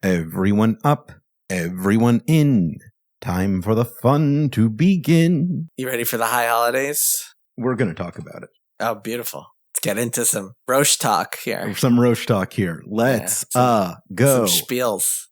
Everyone up, everyone in. Time for the fun to begin. You ready for the high holidays? We're going to talk about it. Oh, beautiful. Let's get into some Rosh talk here. Some Rosh talk here. Let's go. Some spiels.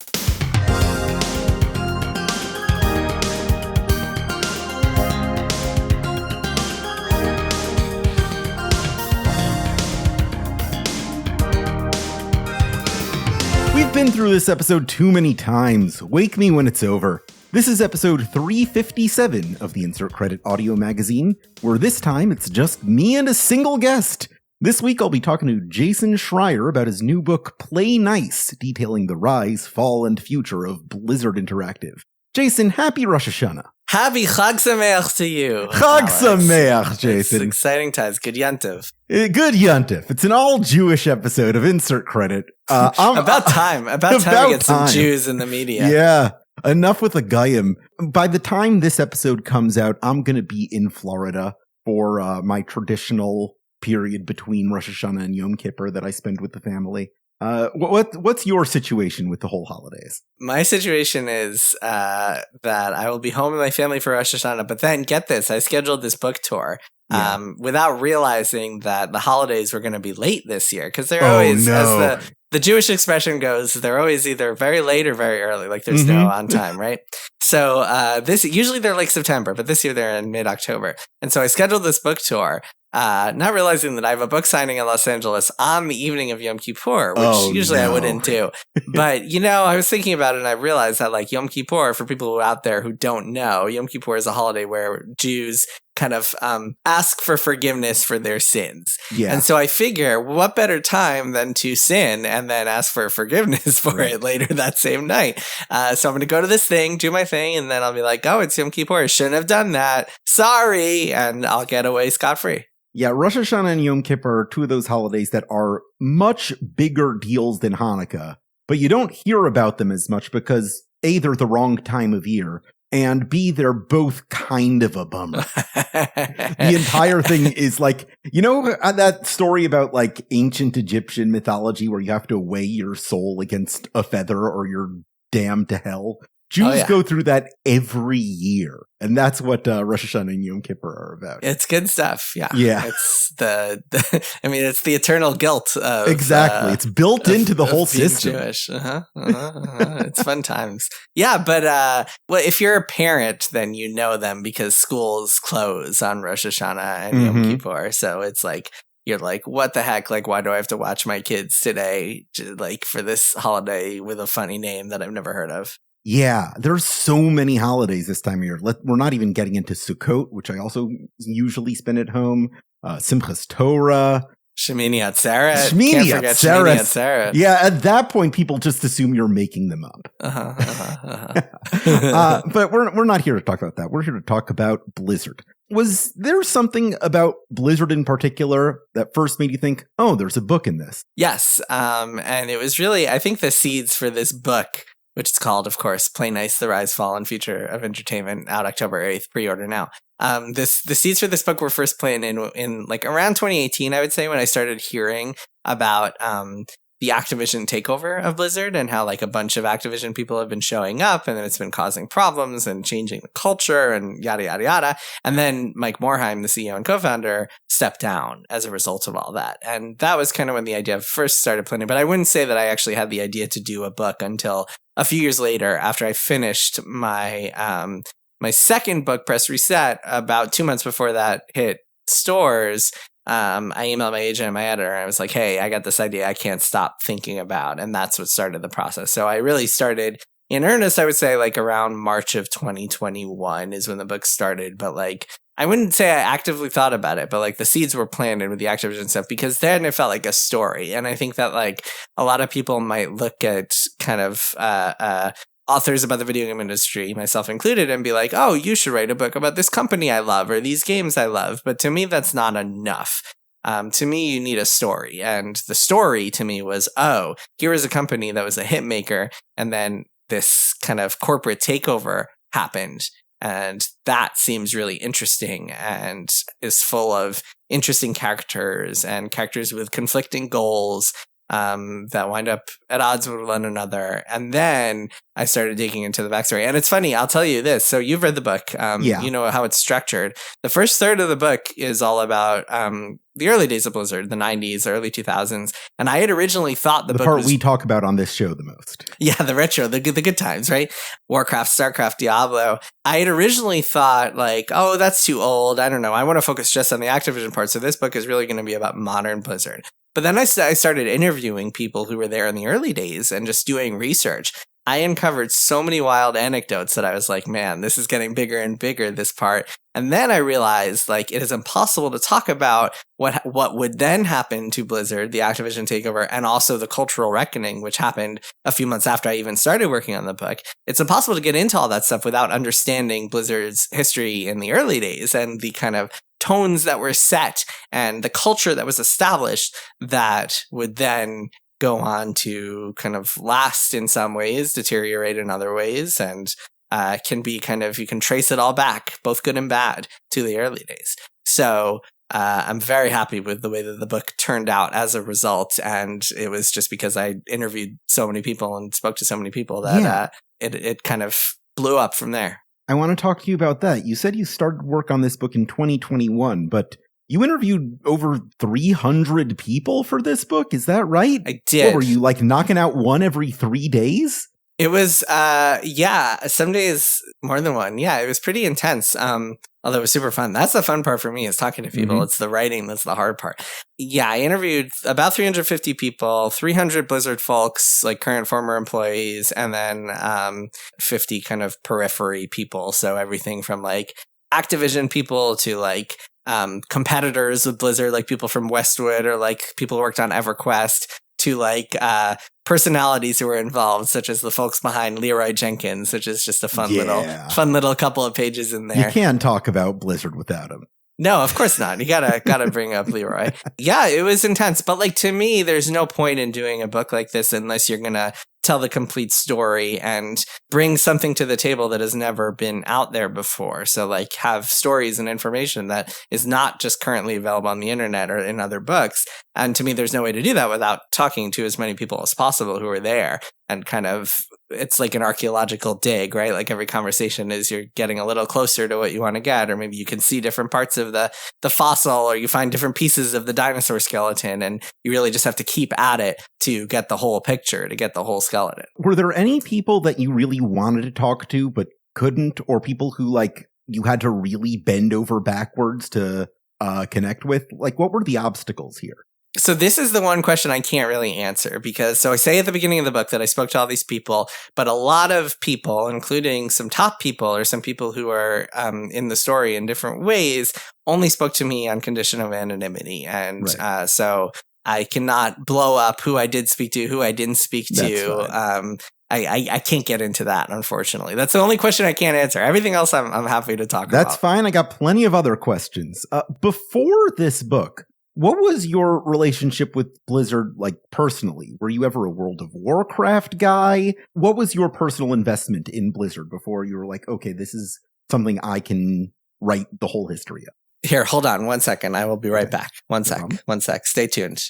We've been through this episode too many times. Wake me when it's over. This is episode 357 of the Insert Credit Audio Magazine, where this time it's just me and a single guest. This week I'll be talking to Jason Schreier about his new book, Play Nice, detailing the rise, fall, and future of Blizzard Interactive. Jason, happy Rosh Hashanah. Happy Chag Sameach to you. Chag Sameach, Jason. It's exciting times. Good Yontiv. Good Yontif. It's an all-Jewish episode of Insert Credit. About time we get some Jews in the media. Yeah. Enough with the Goyim. By the time this episode comes out, I'm going to be in Florida for my traditional period between Rosh Hashanah and Yom Kippur that I spend with the family. What's your situation with the whole holidays? My situation is that I will be home with my family for Rosh Hashanah, but then get this, I scheduled this book tour without realizing that the holidays were going to be late this year, because they're always, as the Jewish expression goes, they're always either very late or very early, like there's no on time, right? So usually they're like September, but this year they're in mid-October. And so I scheduled this book tour, not realizing that I have a book signing in Los Angeles on the evening of Yom Kippur, which usually I wouldn't do. But, I was thinking about it and I realized that like Yom Kippur, for people who are out there who don't know, Yom Kippur is a holiday where Jews kind of ask for forgiveness for their sins. Yeah. And so I figure, what better time than to sin and then ask for forgiveness for it later that same night. So I'm going to go to this thing, do my thing, and then I'll be like, oh, it's Yom Kippur. Shouldn't have done that. Sorry. And I'll get away scot-free. Yeah, Rosh Hashanah and Yom Kippur are two of those holidays that are much bigger deals than Hanukkah, but you don't hear about them as much because A, they're the wrong time of year, and B, they're both kind of a bummer. The entire thing is like, that story about like ancient Egyptian mythology where you have to weigh your soul against a feather or you're damned to hell? Jews go through that every year. And that's what Rosh Hashanah and Yom Kippur are about. It's good stuff. Yeah. It's it's the eternal guilt of, exactly. It's built into the whole system. Jewish. It's fun times. Yeah. But, well, if you're a parent, then you know them because schools close on Rosh Hashanah and Yom Kippur. So it's like, you're like, what the heck? Like, why do I have to watch my kids today? Like for this holiday with a funny name that I've never heard of. Yeah, there's so many holidays this time of year. We're not even getting into Sukkot, which I also usually spend at home. Simchas Torah. Shemini Atzeret. Shemini Atzeret. Yeah, at that point, people just assume you're making them up. But we're not here to talk about that. We're here to talk about Blizzard. Was there something about Blizzard in particular that first made you think, oh, there's a book in this? Yes, and it was really, I think the seeds for this book, which is called, of course, Play Nice, The Rise, Fall, and Future of Entertainment, out October 8th, pre-order now. The seeds for this book were first planted in like around 2018, I would say, when I started hearing about the Activision takeover of Blizzard and how like a bunch of Activision people have been showing up and then it's been causing problems and changing the culture and yada, yada, yada. And then Mike Morhaime, the CEO and co-founder, stepped down as a result of all that. And that was kind of when the idea first started planning. But I wouldn't say that I actually had the idea to do a book until a few years later, after I finished my my second book, Press Reset, about 2 months before that hit stores. I emailed my agent and my editor, and I was like, hey, I got this idea I can't stop thinking about. And that's what started the process. So I really started in earnest, I would say, like around March of 2021 is when the book started. But like, I wouldn't say I actively thought about it, but like the seeds were planted with the Activision stuff because then it felt like a story. And I think that like a lot of people might look at kind of authors about the video game industry, myself included, and be like, oh, you should write a book about this company I love or these games I love. But to me, that's not enough. To me, you need a story. And the story to me was, oh, here is a company that was a hit maker. And then this kind of corporate takeover happened. And that seems really interesting and is full of interesting characters and characters with conflicting goals that wind up at odds with one another. And then I started digging into the backstory. And it's funny, I'll tell you this. So you've read the book. You know how it's structured. The first third of the book is all about the early days of Blizzard, the 90s, early 2000s. And I had originally thought the book part we talk about on this show the most. Yeah, the retro, the good times, right? Warcraft, StarCraft, Diablo. I had originally thought like, oh, that's too old. I don't know. I want to focus just on the Activision part. So this book is really going to be about modern Blizzard. But then I started interviewing people who were there in the early days and just doing research. I uncovered so many wild anecdotes that I was like, man, this is getting bigger and bigger, this part. And then I realized like it is impossible to talk about what would then happen to Blizzard, the Activision takeover, and also the cultural reckoning, which happened a few months after I even started working on the book. It's impossible to get into all that stuff without understanding Blizzard's history in the early days and the kind of tones that were set and the culture that was established that would then go on to kind of last in some ways, deteriorate in other ways, and can be kind of, you can trace it all back, both good and bad, to the early days. So I'm very happy with the way that the book turned out as a result. And it was just because I interviewed so many people and spoke to so many people that it kind of blew up from there. I want to talk to you about that. You said you started work on this book in 2021, but you interviewed over 300 people for this book. Is that right? I did. What, were you like knocking out one every 3 days? It was, some days more than one. Yeah, it was pretty intense. Although it was super fun. That's the fun part for me, is talking to people. Mm-hmm. It's the writing that's the hard part. Yeah, I interviewed about 350 people, 300 Blizzard folks, like current, former employees, and then 50 kind of periphery people. So everything from like Activision people to like competitors with Blizzard, like people from Westwood or like people who worked on EverQuest, to like personalities who were involved, such as the folks behind Leroy Jenkins, which is just a fun little couple of pages in there. You can't talk about Blizzard without him. No, of course not. You gotta bring up Leroy. Yeah, it was intense. But like, to me, there's no point in doing a book like this unless you're gonna tell the complete story and bring something to the table that has never been out there before. So like, have stories and information that is not just currently available on the internet or in other books. And to me, there's no way to do that without talking to as many people as possible who are there. And kind of, it's like an archaeological dig, right? Like every conversation is you're getting a little closer to what you want to get, or maybe you can see different parts of the fossil, or you find different pieces of the dinosaur skeleton, and you really just have to keep at it to get the whole picture, to get the whole skeleton. Were there any people that you really wanted to talk to but couldn't, or people who like you had to really bend over backwards to connect with? Like, what were the obstacles here? So this is the one question I can't really answer, because so I say at the beginning of the book that I spoke to all these people, but a lot of people, including some top people or some people who are in the story in different ways, only spoke to me on condition of anonymity. And right. So I cannot blow up who I did speak to, who I didn't speak to. I can't get into that, unfortunately. That's the only question I can't answer. Everything else I'm happy to talk about. That's fine. I got plenty of other questions. Before this book, what was your relationship with Blizzard like personally? Were you ever a World of Warcraft guy? What was your personal investment in Blizzard before you were like, okay, this is something I can write the whole history of? Here, hold on 1 second. I will be right back. One sec. Stay tuned.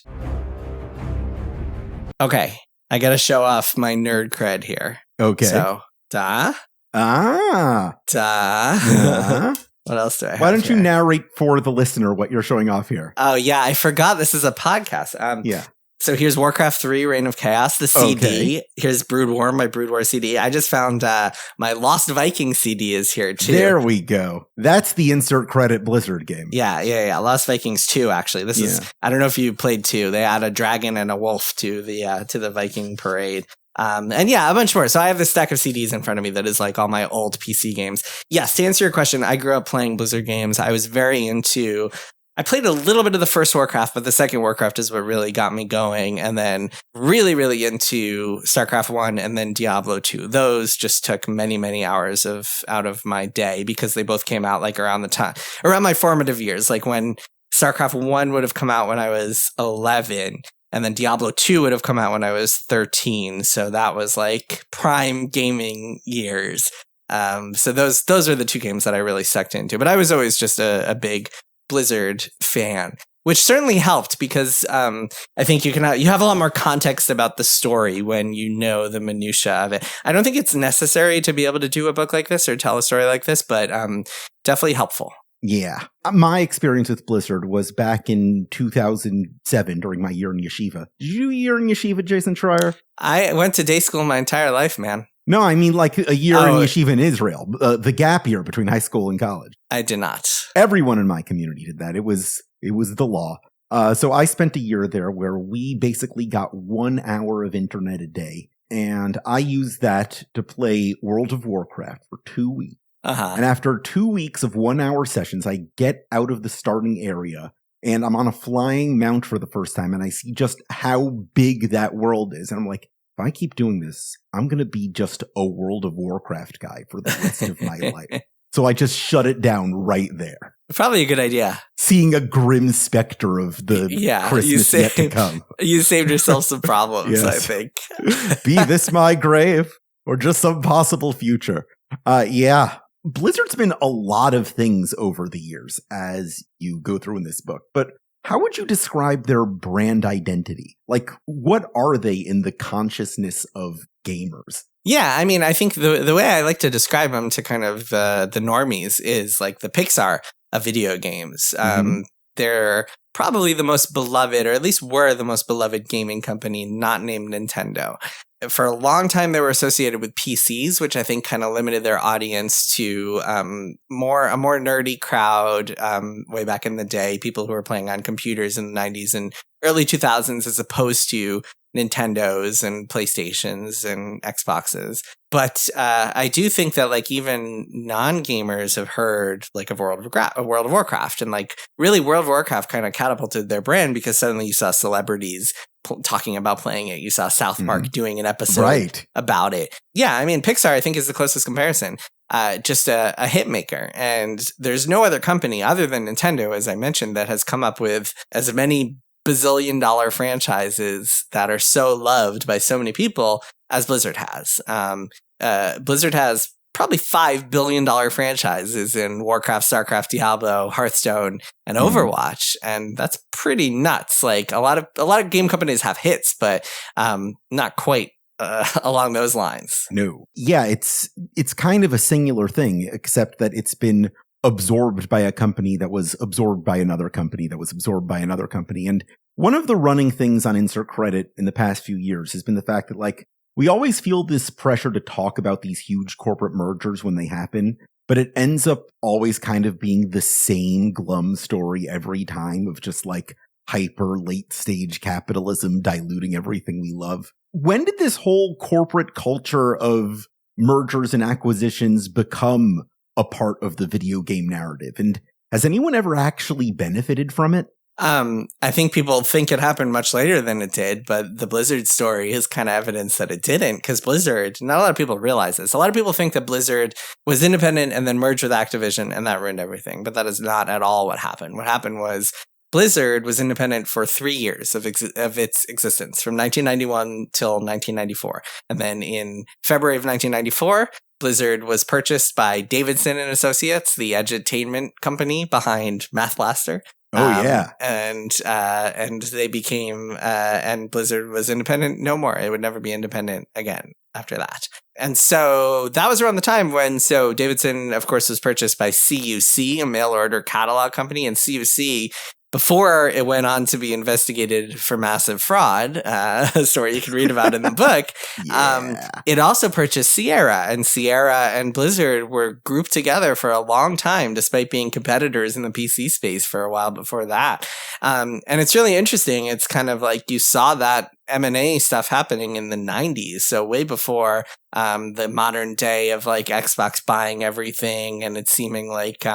Okay. I got to show off my nerd cred here. Okay. So, Uh-huh. What else do I have? Why don't you narrate for the listener what you're showing off here? Oh, yeah. I forgot this is a podcast. Yeah. So here's Warcraft 3, Reign of Chaos, the CD. Okay. Here's Brood War, my Brood War CD. I just found my Lost Viking CD is here, too. There we go. That's the insert credit Blizzard game. Yeah. Lost Vikings 2, actually. This is, I don't know if you played 2. They add a dragon and a wolf to the Viking parade. And yeah, a bunch more. So I have this stack of CDs in front of me that is like all my old PC games. Yes, to answer your question, I grew up playing Blizzard games. I was very into, I played a little bit of the first Warcraft, but the second Warcraft is what really got me going. And then really, really into StarCraft 1 and then Diablo 2. Those just took many, many hours out of my day because they both came out like around my formative years, like when StarCraft 1 would have come out when I was 11. And then Diablo 2 would have come out when I was 13. So that was like prime gaming years. So those are the two games that I really sucked into. But I was always just a big Blizzard fan. which certainly helped because I think you have a lot more context about the story when you know the minutia of it. I don't think it's necessary to be able to do a book like this or tell a story like this, but definitely helpful. Yeah. My experience with Blizzard was back in 2007 during my year in yeshiva. Did you do a year in yeshiva, Jason Schreier? I went to day school my entire life, man. No, I mean like a year in yeshiva in Israel, the gap year between high school and college. I did not. Everyone in my community did that. It was the law. So I spent a year there where we basically got 1 hour of internet a day. And I used that to play World of Warcraft for 2 weeks. And after 2 weeks of 1 hour sessions, I get out of the starting area and I'm on a flying mount for the first time. And I see just how big that world is. And I'm like, if I keep doing this, I'm going to be just a World of Warcraft guy for the rest of my life. So I just shut it down right there. Probably a good idea. Seeing a grim specter of the Christmas yet to come. You saved yourself some problems, I think. Be this my grave or just some possible future. Blizzard's been a lot of things over the years as you go through in this book, but how would you describe their brand identity? Like, what are they in the consciousness of gamers? Yeah, I mean, I think the way I like to describe them to kind of the normies is like the Pixar of video games. They're probably the most beloved, or at least were the most beloved gaming company not named Nintendo. For a long time, they were associated with PCs, which I think kind of limited their audience to a more nerdy crowd way back in the day, people who were playing on computers in the 90s and early 2000s, as opposed to Nintendos and PlayStations and Xboxes. But I do think that like even non-gamers have heard like of World of Warcraft, and like really World of Warcraft kind of catapulted their brand because suddenly you saw celebrities talking about playing it. You saw South Park doing an episode about it. Yeah, I mean, Pixar, I think, is the closest comparison. Just a hit maker. And there's no other company other than Nintendo, as I mentioned, that has come up with as many bazillion-dollar franchises that are so loved by so many people as Blizzard has. Blizzard has probably $5 billion franchises in Warcraft, StarCraft, Diablo, Hearthstone, and Overwatch, and that's pretty nuts. Like a lot of game companies have hits, but not quite along those lines. No, yeah, it's kind of a singular thing, except that it's been absorbed by a company that was absorbed by another company that was absorbed by another company. And one of the running things on Insert Credit in the past few years has been the fact that like we always feel this pressure to talk about these huge corporate mergers when they happen, but it ends up always kind of being the same glum story every time of just like hyper late stage capitalism diluting everything we love. When did this whole corporate culture of mergers and acquisitions become a part of the video game narrative? And has anyone ever actually benefited from it? I think people think it happened much later than it did, but the Blizzard story is kind of evidence that it didn't, because Blizzard, not a lot of people realize this. A lot of people think that Blizzard was independent and then merged with Activision and that ruined everything, but that is not at all what happened. What happened was Blizzard was independent for 3 years of its existence, from 1991 till 1994. And then in February of 1994, Blizzard was purchased by Davidson and Associates, the edutainment company behind Math Blaster. And they became, and Blizzard was independent no more. It would never be independent again after that. And so that was around the time when, so Davidson, of course, was purchased by CUC, a mail order catalog company, and CUC, before it went on to be investigated for massive fraud, a story you can read about in the book, it also purchased Sierra, and Sierra and Blizzard were grouped together for a long time, despite being competitors in the PC space for a while before that. And it's really interesting. It's kind of like you saw that M&A stuff happening in the 90s, so way before the modern day of like Xbox buying everything and it seeming like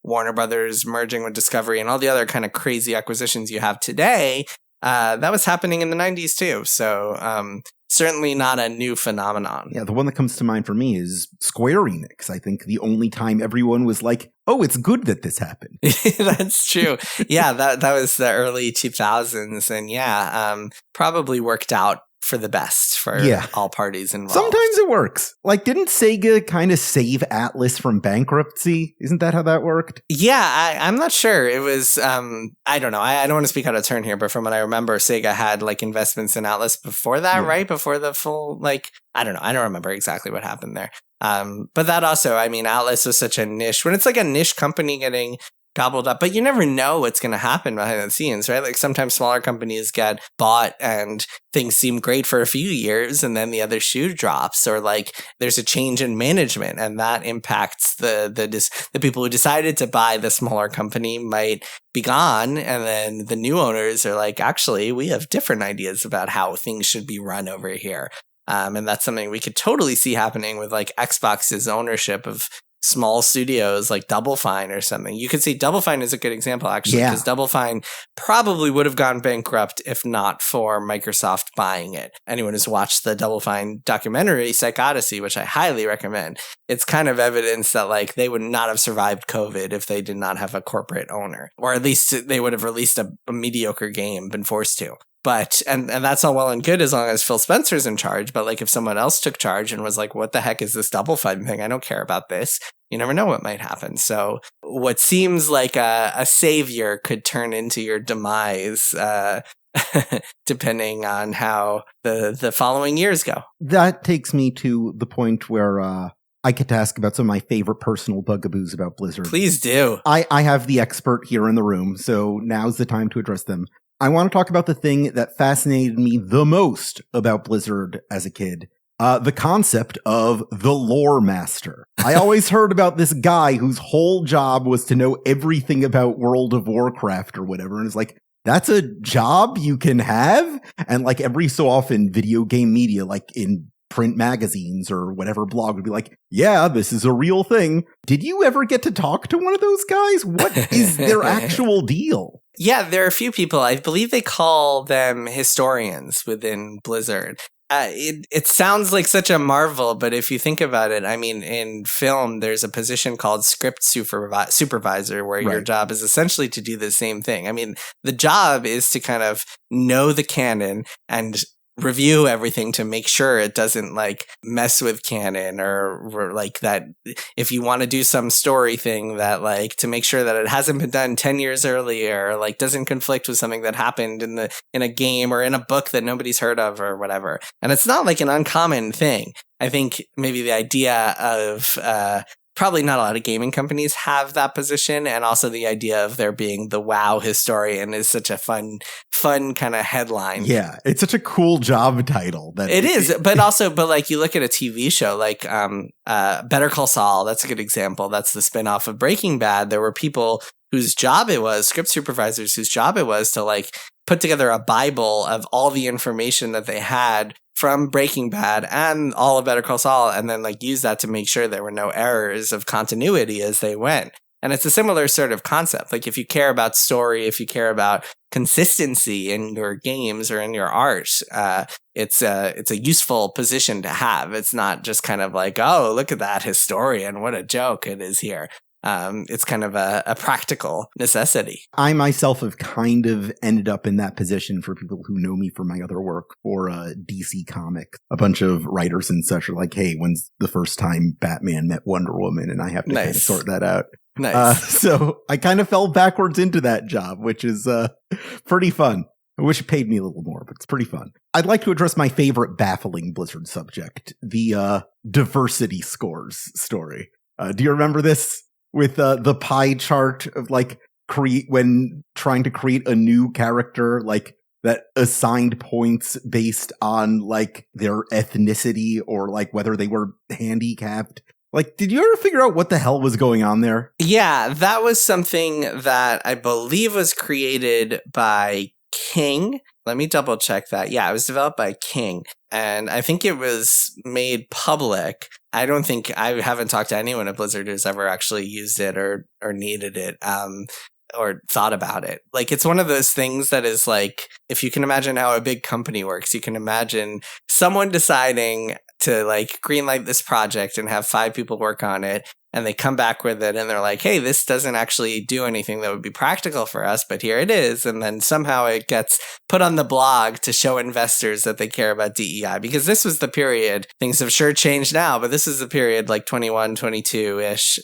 Warner Brothers merging with Discovery and all the other kind of crazy acquisitions you have today. That was happening in the 90s too, so certainly not a new phenomenon. Yeah, the one that comes to mind for me is Square Enix. I think the only time everyone was like, oh, it's good that this happened. That's true. Yeah, that was the early 2000s, and probably worked out for the best for all parties involved. Sometimes it works. Like, didn't Sega kind of save Atlas from bankruptcy? Isn't that how that worked? Yeah, I'm not sure. It was, I don't know. I don't want to speak out of turn here, but from what I remember, Sega had like investments in Atlas before that, right? Before the full, like, I don't know. I don't remember exactly what happened there. But that also, I mean, Atlas was such a niche. When it's like a niche company getting gobbled up, but you never know what's going to happen behind the scenes, right? Like sometimes smaller companies get bought and things seem great for a few years and then the other shoe drops, or like there's a change in management and that impacts the people who decided to buy the smaller company might be gone, and then the new owners are like, actually, we have different ideas about how things should be run over here. And that's something we could totally see happening with like Xbox's ownership of small studios like Double Fine or something. You could see Double Fine is a good example, actually, because Double Fine probably would have gone bankrupt if not for Microsoft buying it. Anyone who's watched the Double Fine documentary, Psych Odyssey, which I highly recommend, it's kind of evidence that like they would not have survived COVID if they did not have a corporate owner, or at least they would have released a mediocre game, been forced to. But, and that's all well and good as long as Phil Spencer's in charge. But like if someone else took charge and was like, what the heck is this Double Fine thing? I don't care about this. You never know what might happen. So what seems like a savior could turn into your demise, depending on how the following years go. That takes me to the point where I get to ask about some of my favorite personal bugaboos about Blizzard. Please do. I have the expert here in the room, so now's the time to address them. I want to talk about the thing that fascinated me the most about Blizzard as a kid. The concept of the loremaster. I always heard about this guy whose whole job was to know everything about World of Warcraft or whatever. And it's like, that's a job you can have? And like every so often video game media, like in print magazines or whatever blog would be like, yeah, this is a real thing. Did you ever get to talk to one of those guys? What is their actual deal? Yeah, there are a few people. I believe they call them historians within Blizzard. It sounds like such a marvel, but if you think about it, I mean, in film, there's a position called script supervisor where your job is essentially to do the same thing. I mean, the job is to kind of know the canon and review everything to make sure it doesn't like mess with canon, or like that if you want to do some story thing that like to make sure that it hasn't been done 10 years earlier, or like doesn't conflict with something that happened in a game or in a book that nobody's heard of or whatever. And it's not like an uncommon thing. I think maybe the idea of probably not a lot of gaming companies have that position, and also the idea of there being the WoW historian is such a fun kind of headline. Yeah, it's such a cool job title. That it is, but like you look at a TV show like Better Call Saul, that's a good example. That's the spinoff of Breaking Bad. There were people whose job it was, script supervisors whose job it was to like put together a Bible of all the information that they had from Breaking Bad and all of Better Call Saul, and then like use that to make sure there were no errors of continuity as they went. And it's a similar sort of concept. Like if you care about story, if you care about consistency in your games or in your art, it's a useful position to have. It's not just kind of like, oh, look at that historian, what a joke it is here. It's kind of a practical necessity. I myself have kind of ended up in that position for people who know me from my other work for DC Comics. A bunch of writers and such are like, hey, when's the first time Batman met Wonder Woman? And I have to kind of sort that out. Nice. So I kind of fell backwards into that job, which is pretty fun. I wish it paid me a little more, but it's pretty fun. I'd like to address my favorite baffling Blizzard subject, the diversity scores story. Do you remember this? With the pie chart of like when trying to create a new character, like that assigned points based on like their ethnicity or like whether they were handicapped. Like, did you ever figure out what the hell was going on there? Yeah, that was something that I believe was created by King. Let me double check that. Yeah, it was developed by King, and I think it was made public. I haven't talked to anyone at Blizzard who's ever actually used it or needed it, or thought about it. Like, it's one of those things that is like, if you can imagine how a big company works, you can imagine someone deciding to like greenlight this project and have 5 people work on it. and they come back with it and they're like, hey, this doesn't actually do anything that would be practical for us, but here it is. And then somehow it gets put on the blog to show investors that they care about DEI, because this was the period, things have sure changed now, but this is the period like 21, 22-ish,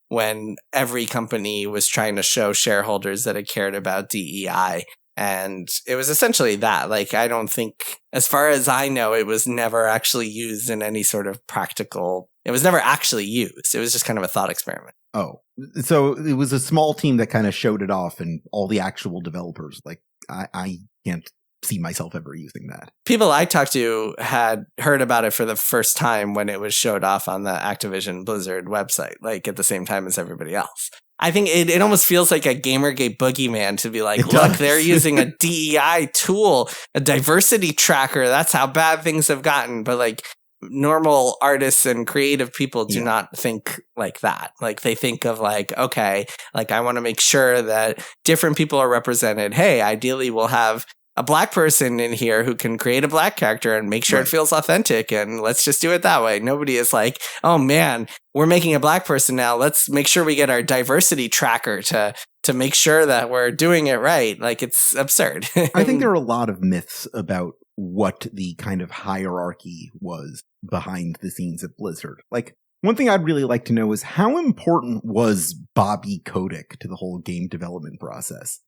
when every company was trying to show shareholders that it cared about DEI. And it was essentially that. Like, I don't think, as far as I know, it was never actually used in any sort of practical, it was never actually used. It was just kind of a thought experiment. Oh, so it was a small team that kind of showed it off, and all the actual developers, like, I can't see myself ever using that. People I talked to had heard about it for the first time when it was showed off on the Activision Blizzard website, like at the same time as everybody else. I think it almost feels like a Gamergate boogeyman to be like, look, they're using a DEI tool, a diversity tracker. That's how bad things have gotten. But like, normal artists and creative people do not think like that. Like, they think of like, okay, like, I want to make sure that different people are represented. Hey, ideally we'll have a Black person in here who can create a Black character and make sure it feels authentic, and let's just do it that way. Nobody is like, oh man, we're making a Black person now, let's make sure we get our diversity tracker to make sure that we're doing it right. Like, it's absurd. I think there are a lot of myths about what the kind of hierarchy was behind the scenes at Blizzard. Like, one thing I'd really like to know is, how important was Bobby Kotick to the whole game development process?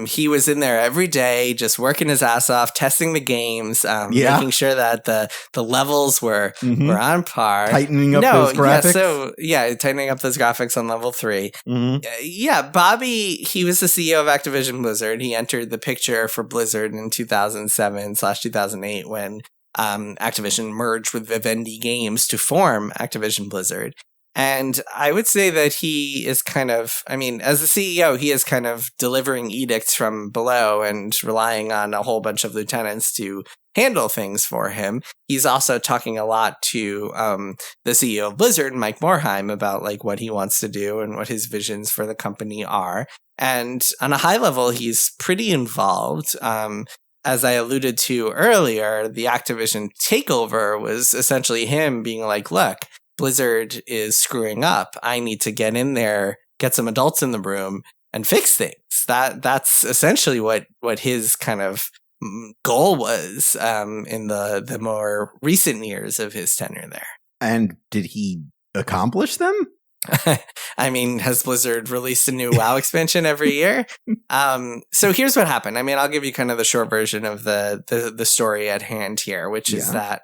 He was in there every day, just working his ass off, testing the games, making sure that the levels were on par. Tightening up those graphics? Tightening up those graphics on level 3. Mm-hmm. Bobby, he was the CEO of Activision Blizzard. He entered the picture for Blizzard in 2007/2008 when Activision merged with Vivendi Games to form Activision Blizzard. And I would say that he is kind of, I mean, as the CEO, he is kind of delivering edicts from below and relying on a whole bunch of lieutenants to handle things for him. He's also talking a lot to the CEO of Blizzard, Mike Morhaime, about like what he wants to do and what his visions for the company are. And on a high level, he's pretty involved. As I alluded to earlier, the Activision takeover was essentially him being like, look, Blizzard is screwing up. I need to get in there, get some adults in the room, and fix things. That's essentially what his kind of goal was in the more recent years of his tenure there. And did he accomplish them? I mean, has Blizzard released a new WoW expansion every year? So here's what happened. I mean, I'll give you kind of the short version of the story at hand here, which is that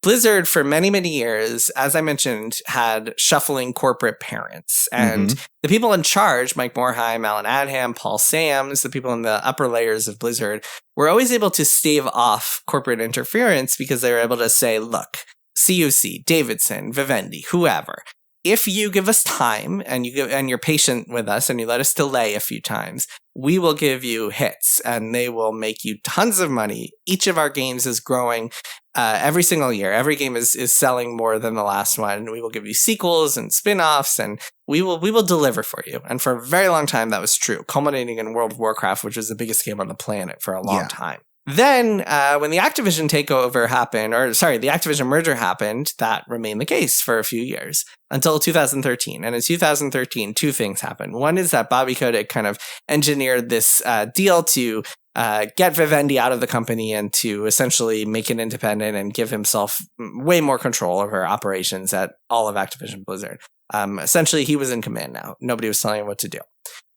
Blizzard, for many, many years, as I mentioned, had shuffling corporate parents. And the people in charge, Mike Morhaime, Alan Adham, Paul Sams, the people in the upper layers of Blizzard, were always able to stave off corporate interference because they were able to say, look, CUC, Davidson, Vivendi, whoever, if you give us time and you're patient with us and you let us delay a few times, we will give you hits and they will make you tons of money. Each of our games is growing every single year. Every game is selling more than the last one. We will give you sequels and spin-offs, and we will deliver for you. And for a very long time, that was true, culminating in World of Warcraft, which was the biggest game on the planet for a long time. Then, when the Activision takeover happened, the Activision merger happened, that remained the case for a few years until 2013. And in 2013, two things happened. One is that Bobby Kotick kind of engineered this deal to get Vivendi out of the company and to essentially make it independent and give himself way more control over operations at all of Activision Blizzard. Essentially, he was in command now. Nobody was telling him what to do.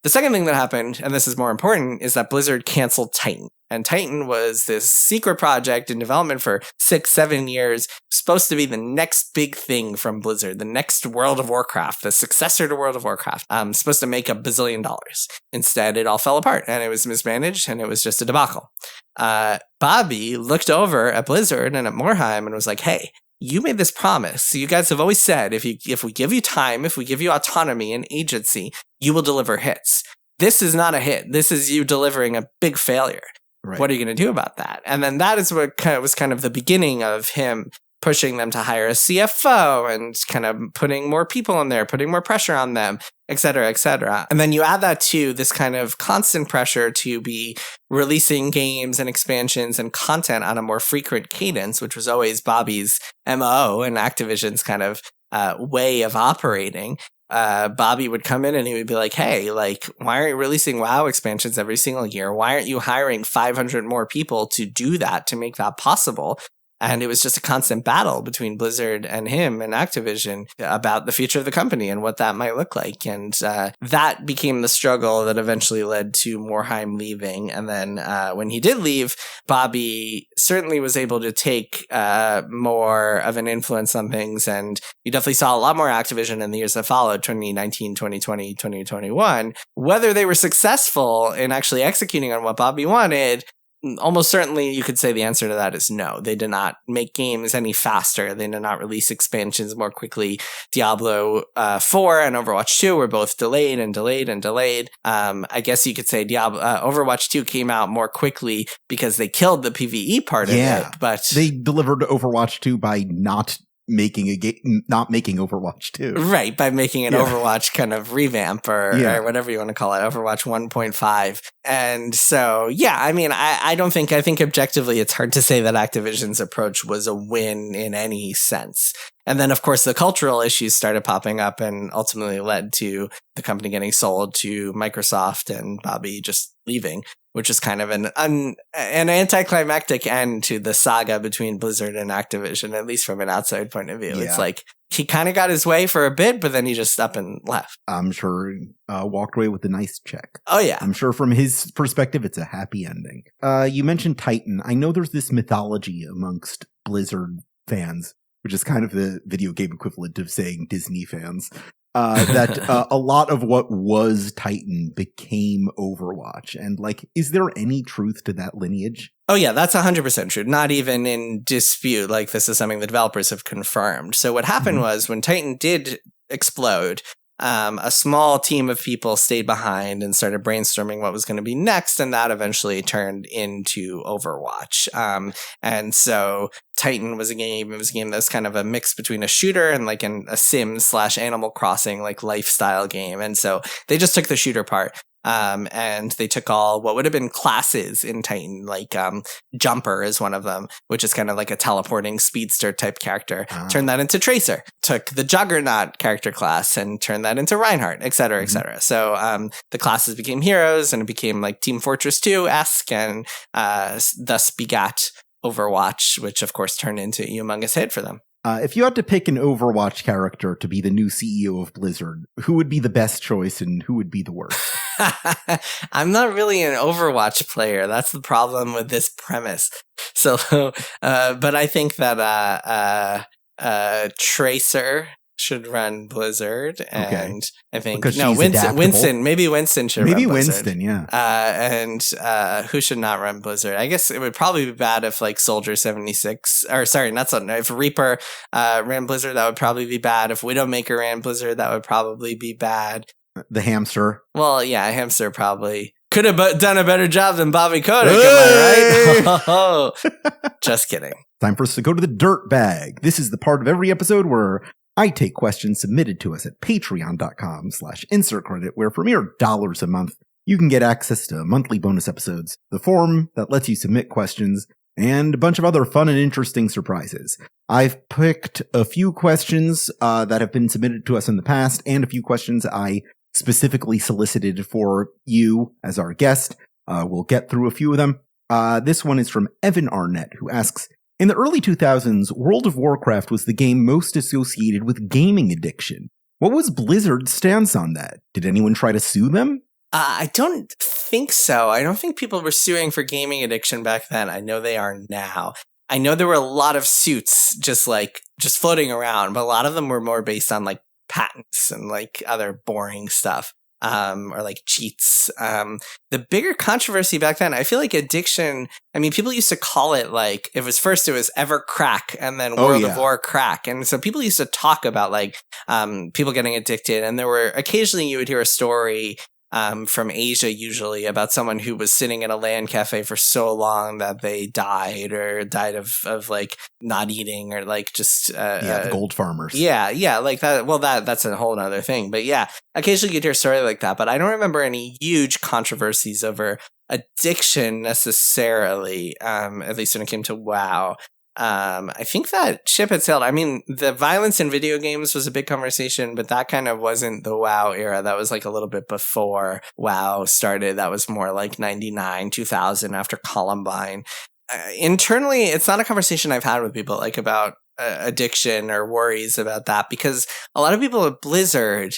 The second thing that happened, and this is more important, is that Blizzard canceled Titan. And Titan was this secret project in development for 6-7 years, supposed to be the next big thing from Blizzard, the next World of Warcraft, the successor to World of Warcraft, supposed to make $1 billion. Instead, it all fell apart, and it was mismanaged, and it was just a debacle. Bobby looked over at Blizzard and at Morhaime and was like, hey, you made this promise. So you guys have always said, if we give you time, if we give you autonomy and agency, you will deliver hits. This is not a hit. This is you delivering a big failure. Right. What are you going to do about that? And then that is what was kind of the beginning of him pushing them to hire a CFO and kind of putting more people in there, putting more pressure on them, et cetera, et cetera. And then you add that to this kind of constant pressure to be releasing games and expansions and content on a more frequent cadence, which was always Bobby's MO and Activision's kind of way of operating. Bobby would come in and he would be like, hey, like, why aren't you releasing WoW expansions every single year? Why aren't you hiring 500 more people to do that, to make that possible? And it was just a constant battle between Blizzard and him and Activision about the future of the company and what that might look like. And that became the struggle that eventually led to Morheim leaving. And then when he did leave, Bobby certainly was able to take more of an influence on things. And you definitely saw a lot more Activision in the years that followed, 2019, 2020, 2021. Whether they were successful in actually executing on what Bobby wanted, almost certainly you could say the answer to that is no. They did not make games any faster. They did not release expansions more quickly. Diablo 4 and Overwatch 2 were both delayed and delayed and delayed. I guess you could say Overwatch 2 came out more quickly because they killed the PvE part of it. But they delivered Overwatch 2 by not making Overwatch 2. Right, by making an Overwatch kind of revamp or whatever you want to call it, Overwatch 1.5. And so, I mean, I think objectively it's hard to say that Activision's approach was a win in any sense. And then, of course, the cultural issues started popping up and ultimately led to the company getting sold to Microsoft and Bobby just leaving, which is kind of an anticlimactic end to the saga between Blizzard and Activision, at least from an outside point of view. Yeah. It's like he kind of got his way for a bit, but then he just up and left. I'm sure walked away with a nice check. Oh, yeah. I'm sure from his perspective, it's a happy ending. You mentioned Titan. I know there's this mythology amongst Blizzard fans, which is kind of the video game equivalent of saying Disney fans, that a lot of what was Titan became Overwatch. And like, is there any truth to that lineage? Oh, yeah, that's 100% true. Not even in dispute. Like, this is something the developers have confirmed. So what happened was when Titan did explode, a small team of people stayed behind and started brainstorming what was going to be next, and that eventually turned into Overwatch. And so Titan was a game. It was a game that was kind of a mix between a shooter and like a Sims / Animal Crossing like lifestyle game. And so they just took the shooter part. And they took all what would have been classes in Titan, like Jumper is one of them, which is kind of like a teleporting speedster type character. Turned that into Tracer. Took the Juggernaut character class and turned that into Reinhardt, et cetera, et cetera. So the classes became heroes, and it became like Team Fortress 2-esque, and thus begat Overwatch, which of course turned into a humongous hit for them. If you had to pick an Overwatch character to be the new CEO of Blizzard, who would be the best choice and who would be the worst? I'm not really an Overwatch player. That's the problem with this premise. So, but I think that Tracer should run Blizzard, and I think Winston. Maybe Winston should. Maybe run Blizzard. Winston, yeah. And who should not run Blizzard? I guess it would probably be bad if like Soldier 76, or sorry, not Soldier. If Reaper ran Blizzard, that would probably be bad. If Widowmaker ran Blizzard, that would probably be bad. The Hamster. Well, yeah, Hamster probably could have done a better job than Bobby Kotick. Hey! Am I right? Just kidding. Time for us to go to the dirt bag. This is the part of every episode where I take questions submitted to us at patreon.com/insertcredit, where for mere $1 a month, you can get access to monthly bonus episodes, the forum that lets you submit questions, and a bunch of other fun and interesting surprises. I've picked a few questions that have been submitted to us in the past, and a few questions I specifically solicited for you as our guest. We'll get through a few of them. This one is from EvanArnett, who asks, in the early 2000s, World of Warcraft was the game most associated with gaming addiction. What was Blizzard's stance on that? Did anyone try to sue them? I don't think so. I don't think people were suing for gaming addiction back then. I know they are now. I know there were a lot of suits just floating around, but a lot of them were more based on like patents and like other boring stuff. Or like cheats. The bigger controversy back then, I feel like addiction, I mean, people used to call it like, it was Ever Crack and then World of War Crack. And so people used to talk about like people getting addicted. And there were occasionally you would hear a story from Asia, usually, about someone who was sitting in a LAN cafe for so long that they died of like not eating or like just the gold farmers. Yeah, like that. Well, that's a whole other thing. But yeah, occasionally you'd hear a story like that. But I don't remember any huge controversies over addiction necessarily, at least when it came to WoW. I think that ship had sailed. I mean, the violence in video games was a big conversation, but that kind of wasn't the WoW era. That was like a little bit before WoW started. That was more like 99, 2000 after Columbine. Internally, it's not a conversation I've had with people like about addiction or worries about that, because a lot of people at Blizzard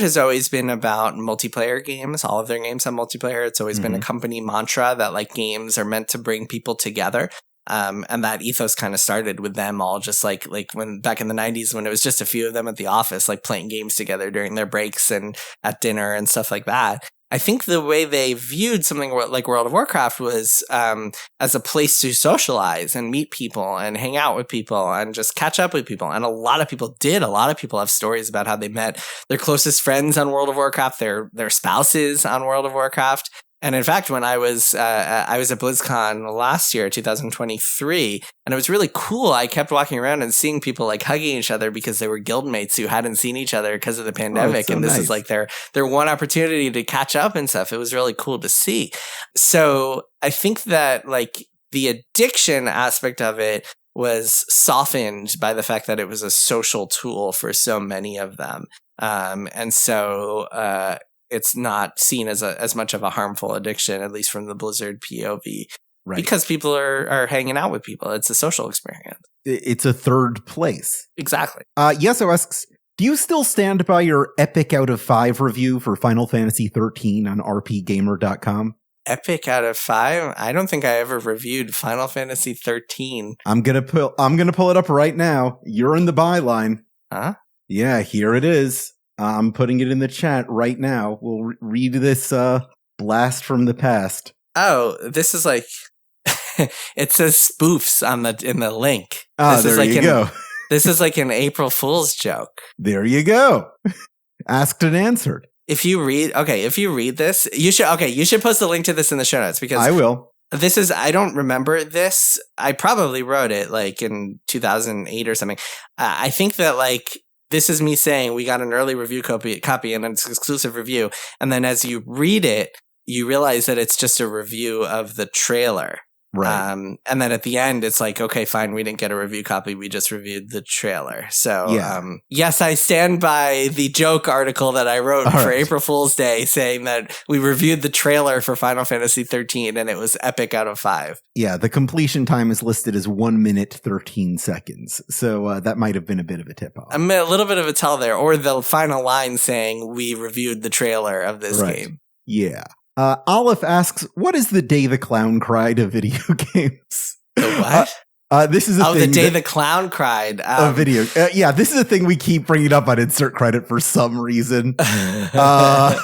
has always been about multiplayer games. All of their games have multiplayer. It's always been a company mantra that like games are meant to bring people together. And that ethos kind of started with them all just like when back in the 90s when it was just a few of them at the office, like playing games together during their breaks and at dinner and stuff like that. I think the way they viewed something like World of Warcraft was as a place to socialize and meet people and hang out with people and just catch up with people. And a lot of people did. A lot of people have stories about how they met their closest friends on World of Warcraft, their spouses on World of Warcraft. And in fact, when I was at BlizzCon last year, 2023, and it was really cool. I kept walking around and seeing people like hugging each other because they were guildmates who hadn't seen each other because of the pandemic. So and this nice. is like their one opportunity to catch up and stuff. It was really cool to see. So I think that like the addiction aspect of it was softened by the fact that it was a social tool for so many of them. And so it's not seen as much of a harmful addiction, at least from the Blizzard POV, right? Because people are hanging out with people. It's a social experience. It's a third place. Exactly. Yeso asks, do you still stand by your epic out of 5 review for Final Fantasy XIII on rpgamer.com? Epic out of 5? I don't think I ever reviewed Final Fantasy XIII. I'm gonna pull it up right now. You're in the byline. Huh? Yeah, here it is. I'm putting it in the chat right now. We'll read this blast from the past. Oh, this is like it says spoofs in the link. There you go. This is like an April Fool's joke. There you go. Asked and answered. If you read this, you should post the link to this in the show notes, because I will. I don't remember this. I probably wrote it like in 2008 or something. I think that like this is me saying we got an early review copy and an exclusive review. And then as you read it, you realize that it's just a review of the trailer. Right. And then at the end, it's like, okay, fine, we didn't get a review copy. We just reviewed the trailer. So, yes, I stand by the joke article that I wrote for April Fool's Day saying that we reviewed the trailer for Final Fantasy XIII and it was epic out of 5. Yeah, the completion time is listed as 1 minute, 13 seconds. So that might have been a bit of a tip-off. A little bit of a tell there. Or the final line saying we reviewed the trailer of this game. Yeah. Aleph asks, what is the day the clown cried of video games? The what? This is a thing. The day the clown cried. Of video. Yeah, this is a thing we keep bringing up on Insert Credit for some reason. The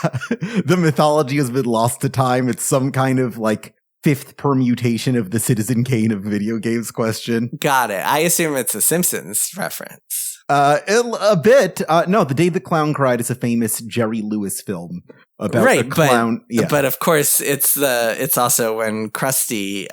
mythology has been lost to time. It's some kind of like 5th permutation of the Citizen Kane of video games question. Got it. I assume it's a Simpsons reference. A bit. No, The Day the Clown Cried is a famous Jerry Lewis film about a clown. But of course, it's also when Krusty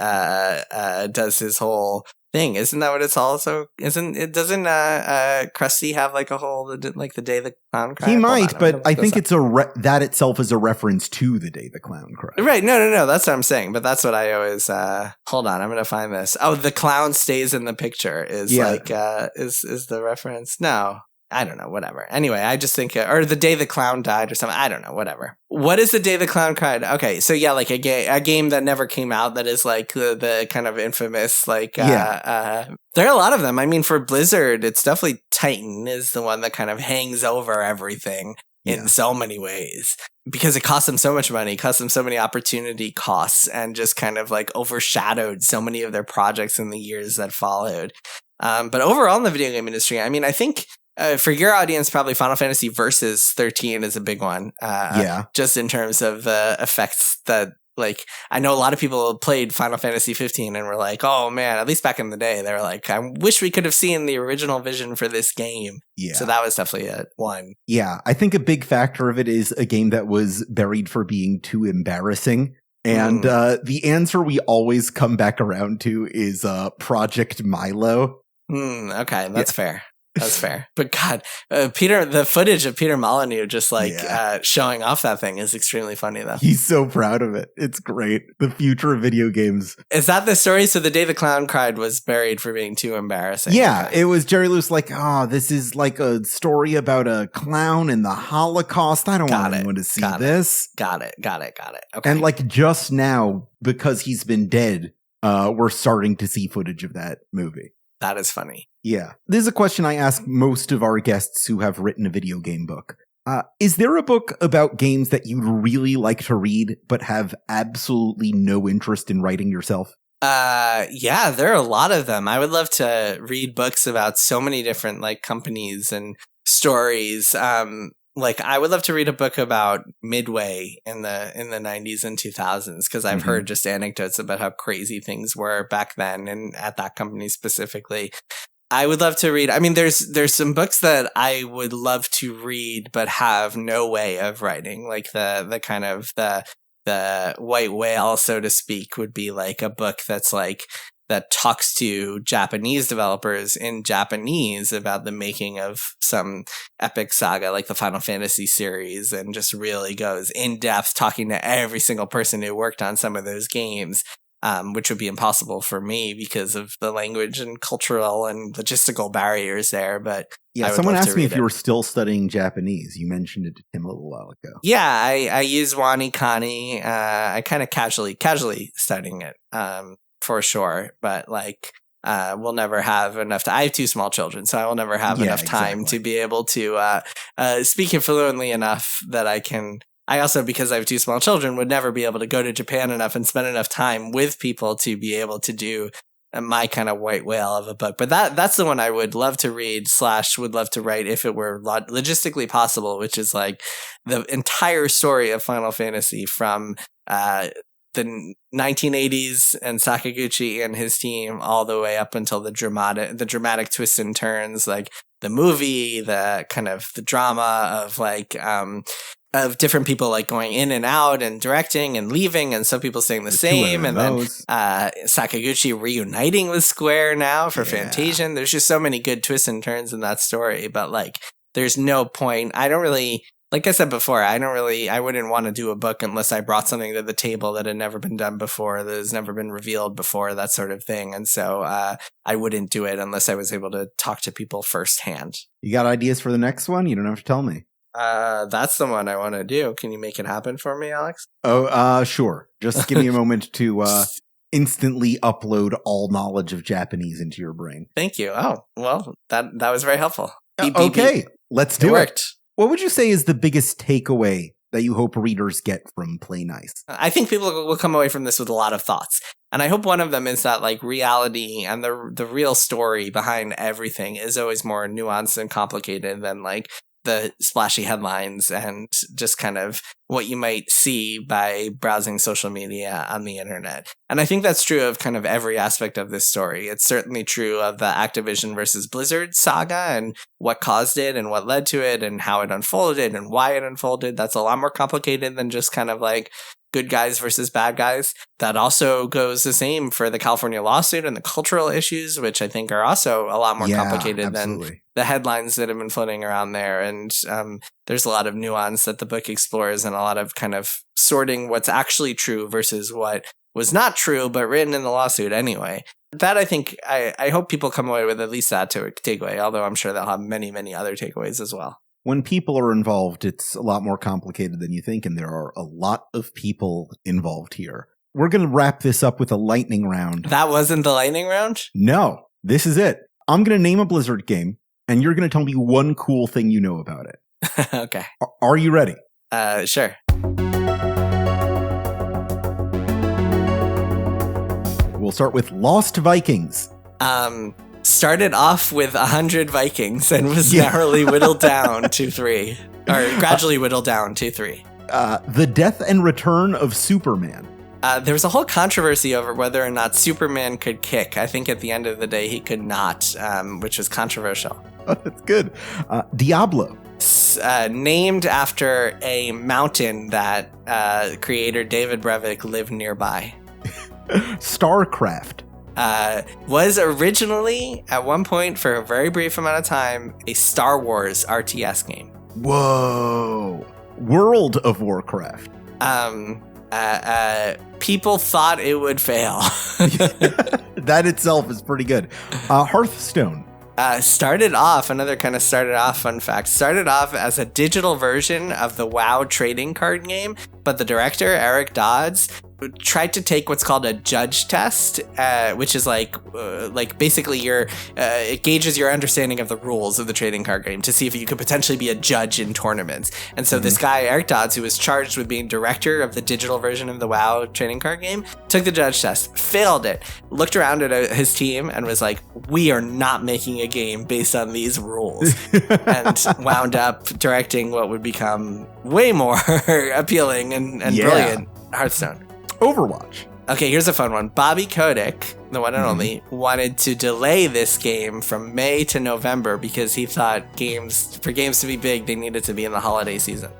does his whole thing. Isn't that what it's also? Doesn't Krusty have like a whole like The Day the Clown Cried? He might, but I think it's that itself is a reference to The Day the Clown Cried. Right? No. That's what I'm saying. But that's what I always. Hold on, I'm gonna find this. Oh, the clown stays in the picture is the reference? No. I don't know, whatever. Anyway, I just think, or The Day the Clown Died or something. I don't know, whatever. What is The Day the Clown Cried? Okay, so yeah, like a game that never came out that is like the kind of infamous, like, there are a lot of them. I mean, for Blizzard, it's definitely Titan is the one that kind of hangs over everything in so many ways. Because it cost them so much money, cost them so many opportunity costs, and just kind of like overshadowed so many of their projects in the years that followed. But overall in the video game industry, I mean, I think for your audience, probably Final Fantasy Versus 13 is a big one. Just in terms of the effects that Like, I know a lot of people played Final Fantasy XV and were like, oh man, at least back in the day, they were like, I wish we could have seen the original vision for this game. Yeah. So that was definitely a one. Yeah, I think a big factor of it is a game that was buried for being too embarrassing. And the answer we always come back around to is Project Milo. Okay, that's fair. That's fair. But God, Peter, the footage of Peter Molyneux just showing off that thing is extremely funny, though. He's so proud of it. It's great. The future of video games. Is that the story? So The Day the Clown Cried was buried for being too embarrassing. Yeah, it was Jerry Lewis like, this is like a story about a clown in the Holocaust. I don't want anyone to see this. Got it. Okay. And like just now, because he's been dead, we're starting to see footage of that movie. That is funny. Yeah. This is a question I ask most of our guests who have written a video game book. Is there a book about games that you'd really like to read, but have absolutely no interest in writing yourself? Yeah, there are a lot of them. I would love to read books about so many different like companies and stories. Like I would love to read a book about Midway in the 90s and 2000s, because I've heard just anecdotes about how crazy things were back then and at that company specifically. I would love to read. I mean, there's some books that I would love to read but have no way of writing. Like the kind of the white whale, so to speak, would be like a book that's like that talks to Japanese developers in Japanese about the making of some epic saga like the Final Fantasy series, and just really goes in depth talking to every single person who worked on some of those games, which would be impossible for me because of the language and cultural and logistical barriers there. But yeah, someone asked me if you were still studying Japanese. You mentioned it to Tim a little while ago. Yeah, I use Wani Kani. I kind of casually studying it. For sure, but like we'll never have enough I have two small children, so I will never have enough time to be able to speak it fluently enough that I can. I also, because I have two small children, would never be able to go to Japan enough and spend enough time with people to be able to do my kind of white whale of a book. But that's the one I would love to read / would love to write if it were logistically possible, which is like the entire story of Final Fantasy from the 1980s and Sakaguchi and his team all the way up until the dramatic twists and turns, like the movie, the kind of the drama of like of different people like going in and out and directing and leaving, and some people staying the same, and then Sakaguchi reuniting with Square now for Fantasian. There's just so many good twists and turns in that story, but like there's no point. I don't really, like I said before, I wouldn't want to do a book unless I brought something to the table that had never been done before, that has never been revealed before, that sort of thing. And so I wouldn't do it unless I was able to talk to people firsthand. You got ideas for the next one? You don't have to tell me. That's the one I want to do. Can you make it happen for me, Alex? Oh, sure. Just give me a moment to instantly upload all knowledge of Japanese into your brain. Thank you. Oh, well, that was very helpful. Okay, let's do it. Worked. What would you say is the biggest takeaway that you hope readers get from Play Nice? I think people will come away from this with a lot of thoughts. And I hope one of them is that like reality and the real story behind everything is always more nuanced and complicated than like the splashy headlines and just kind of what you might see by browsing social media on the internet. And I think that's true of kind of every aspect of this story. It's certainly true of the Activision versus Blizzard saga and what caused it and what led to it and how it unfolded and why it unfolded. That's a lot more complicated than just kind of like good guys versus bad guys. That also goes the same for the California lawsuit and the cultural issues, which I think are also a lot more complicated than the headlines that have been floating around there. And there's a lot of nuance that the book explores and a lot of kind of sorting what's actually true versus what was not true, but written in the lawsuit anyway. That I think, I hope people come away with at least that takeaway, although I'm sure they'll have many, many other takeaways as well. When people are involved, it's a lot more complicated than you think, and there are a lot of people involved here. We're going to wrap this up with a lightning round. That wasn't the lightning round? No, this is it. I'm going to name a Blizzard game, and you're going to tell me one cool thing you know about it. Okay. Are you ready? Sure. We'll start with Lost Vikings. Started off with 100 Vikings and was narrowly whittled down to 3. Or gradually whittled down to 3. The Death and Return of Superman. There was a whole controversy over whether or not Superman could kick. I think at the end of the day he could not, which was controversial. Oh, that's good. Diablo. Named after a mountain that creator David Brevik lived nearby. StarCraft. Was originally, at one point, for a very brief amount of time, a Star Wars RTS game. Whoa. World of Warcraft. People thought it would fail. That itself is pretty good. Hearthstone. Started off fun fact, started off as a digital version of the WoW trading card game, but the director, Eric Dodds, tried to take what's called a judge test, which is like basically it gauges your understanding of the rules of the trading card game to see if you could potentially be a judge in tournaments. And so this guy, Eric Dodds, who was charged with being director of the digital version of the WoW trading card game, took the judge test, failed it, looked around at his team and was like, we are not making a game based on these rules. And wound up directing what would become way more appealing and brilliant Hearthstone. Overwatch. Okay, here's a fun one. Bobby Kotick, the one and only, wanted to delay this game from May to November because he thought for games to be big, they needed to be in the holiday season.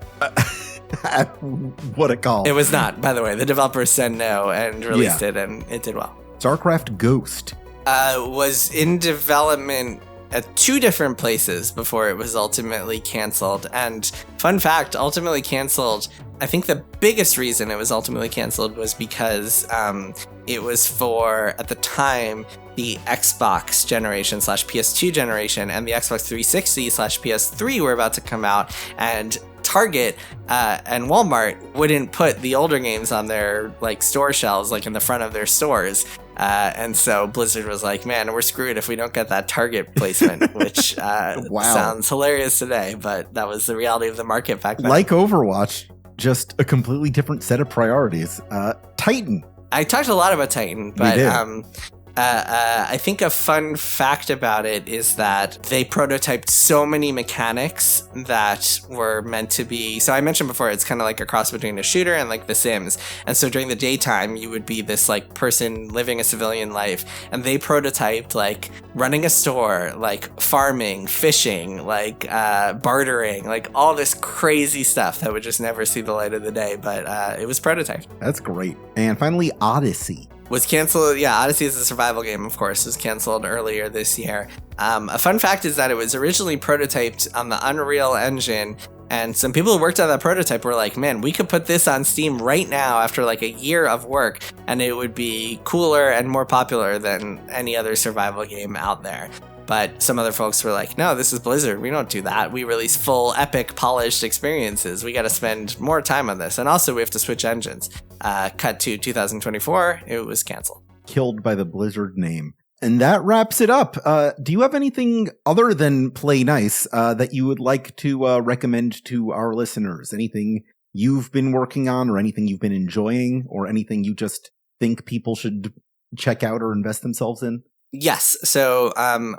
What a call. It was not, by the way. The developers said no and released it, and it did well. StarCraft Ghost. Was in development at two different places before it was ultimately canceled. And fun fact, ultimately canceled, I think the biggest reason it was ultimately canceled was because it was for, at the time, the Xbox generation / PS2 generation, and the Xbox 360 / PS3 were about to come out, and Target and Walmart wouldn't put the older games on their store shelves, in the front of their stores. And so Blizzard was like, man, we're screwed if we don't get that Target placement, which sounds hilarious today, but that was the reality of the market back then. Like Overwatch, just a completely different set of priorities. Titan. I talked a lot about Titan, but I think a fun fact about it is that they prototyped so many mechanics that were meant to be. So I mentioned before, it's kind of like a cross between a shooter and The Sims. And so during the daytime, you would be this person living a civilian life. And they prototyped running a store, farming, fishing, bartering, all this crazy stuff that would just never see the light of the day. But it was prototyped. That's great. And finally, Odyssey. Was canceled. Yeah, Odyssey is a survival game, of course, was canceled earlier this year. A fun fact is that it was originally prototyped on the Unreal Engine, and some people who worked on that prototype were like, man, we could put this on Steam right now after a year of work, and it would be cooler and more popular than any other survival game out there. But some other folks were like, no, this is Blizzard. We don't do that. We release full, epic, polished experiences. We got to spend more time on this. And also, we have to switch engines. Cut to 2024, it was canceled. Killed by the Blizzard name. And that wraps it up. Do you have anything other than Play Nice that you would like to recommend to our listeners? Anything you've been working on, or anything you've been enjoying, or anything you just think people should check out or invest themselves in? Yes. So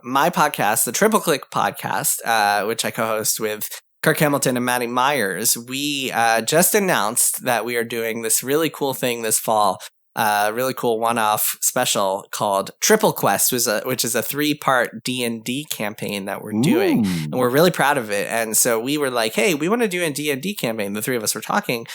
my podcast, the Triple Click podcast, which I co-host with Kirk Hamilton and Maddie Myers, we just announced that we are doing this really cool thing this fall, really cool one-off special called Triple Quest, which is a 3-part D&D campaign that we're doing. And we're really proud of it. And so we were like, hey, we want to do a D&D campaign. The three of us were talking.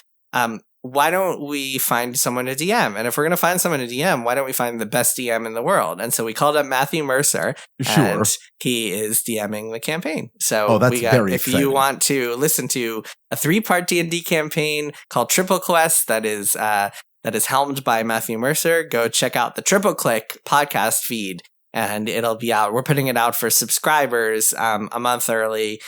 Why don't we find someone to DM? And if we're going to find someone to DM, why don't we find the best DM in the world? And so we called up Matthew Mercer, and he is DMing the campaign. So that's very exciting. If you want to listen to a 3-part D&D campaign called Triple Quest that is helmed by Matthew Mercer, go check out the Triple Click podcast feed, and it'll be out. We're putting it out for subscribers a month early.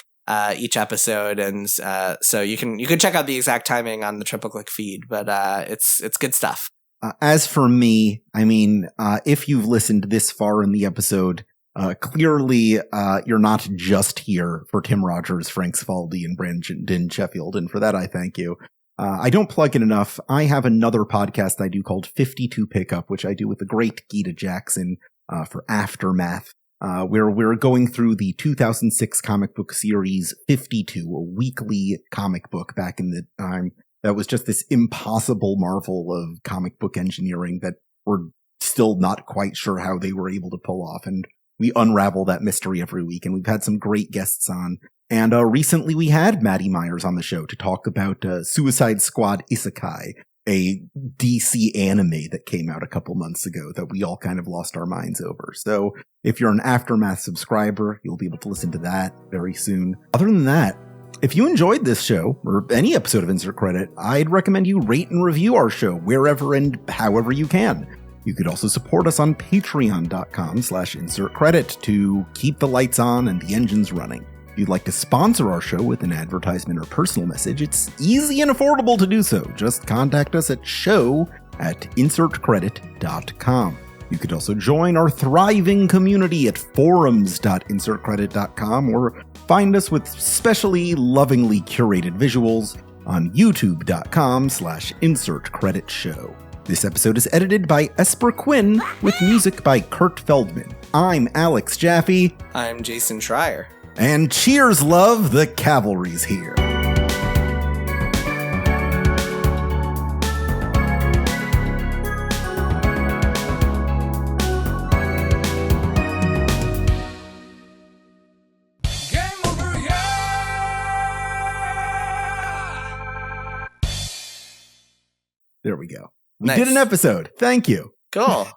Each episode, and so you can check out the exact timing on the Triple Click feed, but it's good stuff. As for me, I mean, if you've listened this far in the episode, clearly you're not just here for Tim Rogers, Frank Svaldi, and Brandon Sheffield, and for that I thank you. I don't plug it enough. I have another podcast I do called 52 Pickup, which I do with the great Gita Jackson for Aftermath. Where we're going through the 2006 comic book series 52, a weekly comic book back in the time that was just this impossible marvel of comic book engineering that we're still not quite sure how they were able to pull off. And we unravel that mystery every week, and we've had some great guests on. And recently we had Maddie Myers on the show to talk about Suicide Squad Isekai, a DC anime that came out a couple months ago that we all kind of lost our minds over. So if you're an Aftermath subscriber, you'll be able to listen to that very soon. Other than that, if you enjoyed this show, or any episode of Insert Credit, I'd recommend you rate and review our show wherever and however you can. You could also support us on patreon.com/insertcredit to keep the lights on and the engines running. If you'd like to sponsor our show with an advertisement or personal message, it's easy and affordable to do so. Just contact us at show@insertcredit.com. You could also join our thriving community at forums.insertcredit.com or find us with specially lovingly curated visuals on youtube.com/insertcreditshow. This episode is edited by Esper Quinn with music by Kurt Feldman. I'm Alex Jaffe. I'm Jason Schreier. And cheers, love, the cavalry's here. There we go. We did an episode. Thank you. Cool.